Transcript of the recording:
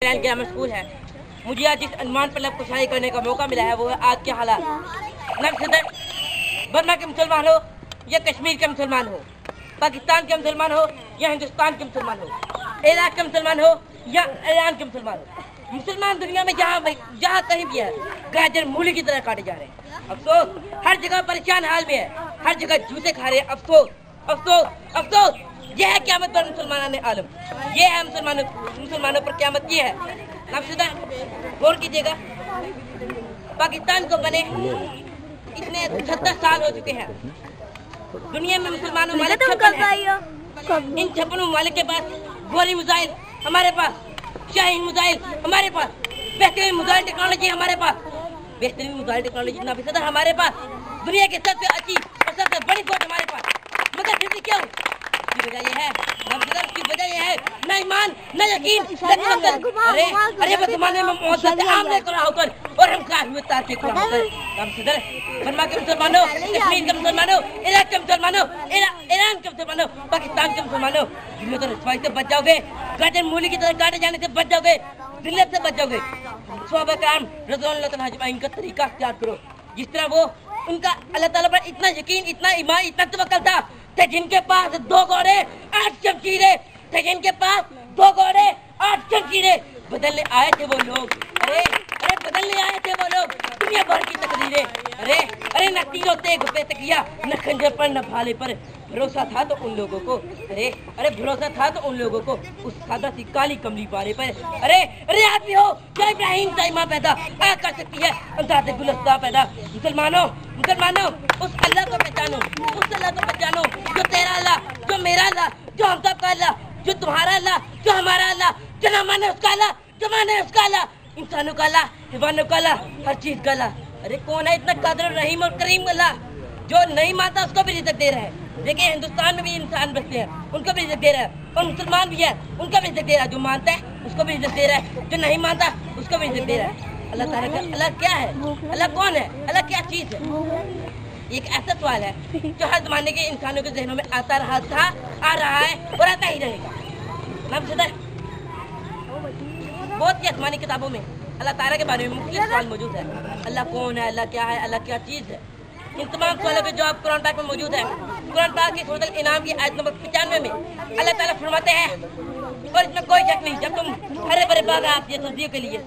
Grammar school है। मुझे आज जिस अनुमान पर लब कुशाई करने का मौका मिला है वो है आज के हालात। बर्मा के मुसलमान हो या कश्मीर के मुसलमान हो, पाकिस्तान के मुसलमान हो या हिंदुस्तान के मुसलमान हो, इराक के मुसलमान हो या ईरान के मुसलमान हो, मुसलमान दुनिया में जहाँ कहीं भी है गाजर मूली की तरह काटे जा रहे हैं। अफसोस हर जगह परेशान हाल में है, हर जगह जूते खा रहे हैं। अफसोस अफसोस अफसोस, ये है क़यामत पर मुसलमानों ने आलम, ये है मुसलमानों पर क़यामत की है। नामशुदा गौर कीजिएगा, पाकिस्तान को बने इतने 70 साल हो चुके हैं। दुनिया में मुसलमानों वाले 56 हैं। इन 56 ममालिक के पास गोली मिसाइल हमारे पास, शाहीन मिसाइल हमारे पास, बेहतरीन मिसाइल टेक्नोलॉजी हमारे पास, बेहतरीन मिसाइल टेक्नोलॉजी नाफिसदर हमारे पास, दुनिया की सबसे अच्छी और सबसे बड़ी फौज हमारे पास। मगर फिर भी क्यों? की वजह यह है, नाफिसदर की वजह यह है, न ईमान न यकीन न अकल। अरे वो जमाने में मोहब्बत आम लेकर होकर और हम काहे हुए तार के खुदा होकर। नाफिसदर बर्मा के मुसलमानों, कश्मीर के मुसलमानों, इराक के मुसलमानों, ईरान के मुसलमानों, पाकिस्तान के मुसलमानों, जिनमें तो रसवाई से बच जाओगे, गाजर मूली की तरह काटे जाने से बच जाओगे, जिल्लत से बच जाओगे। सहाबा किराम रज़ियल्लाहु ताला अजमईन का तरीका इख्तियार करो, जिस तरह वो उनका अल्लाह ताला पर इतना यकीन, इतना ईमान, इतना तवक्कुल था कि जिनके पास 2 घोड़े 8 शमशीरें थे, जिनके पास 2 घोड़े 8 शमशीरें, बदलने आए थे वो लोग। अरे बदलने आए थे वो लोग दुनिया भर की तकदीरें। अरे न तीरों तेग पे तकिया, न खंजर पर न भाले पर, भरोसा था तो उन लोगों को, अरे भरोसा था तो उन लोगों को उस सादा सी काली कमली पारे पर। अरे आदमी हो क्या इब्राहिम सा माँ पैदा आ कर सकती है अंदाज़े गुलस्ता पैदा। मुसलमानों उस अल्लाह को पहचानो, उस अल्लाह को पहचानो जो तेरा अल्लाह, जो मेरा अल्लाह, जो हम सब का अल्लाह, जो तुम्हारा अल्लाह, जो हमारा अल्लाह, जो ना माने उसका अल्लाह, जो माने उसका अल्लाह, इंसानों का अल्लाह, हैवानों का अल्लाह, हर चीज का अल्लाह। अरे कौन है इतना कादिर रहीम और करीम अल्लाह जो नहीं मानता उसको भी रिज़्क़ दे रहा है। देखिए हिंदुस्तान में भी इंसान बसते हैं, उनको भी रिज़्क़ दे रहा है, और मुसलमान भी है उनको भी रिज़्क़ दे रहा है। जो मानता है उसको भी रिज़्क़ दे रहा है, जो नहीं मानता उसको भी रिज़्क़ दे रहा है। अल्लाह ताला का अल्लाह क्या है? अल्लाह कौन है? अल्लाह क्या चीज़ है? एक ऐसा सवाल है जो हर जमाने के इंसानों के जहनों में आता रहा था, आ रहा है और आता ही रहेगा। नामशुदा बहुत सी आसमानी किताबों में अल्लाह ताला के बारे में मुख्तलिफ सवाल मौजूद है। अल्लाह कौन है, अल्लाह क्या है, अल्लाह क्या चीज़ है। इन तमाम सवालों के जवाब कुरान पाक में मौजूद है। कुरान पाक की सूरत अल-इनाम की आयत नंबर 95 में अल्लाह ताला फरमाते हैं, और इसमें कोई शक नहीं, जब तुम हरे भरे बाग आते हैं सब्जियों के लिए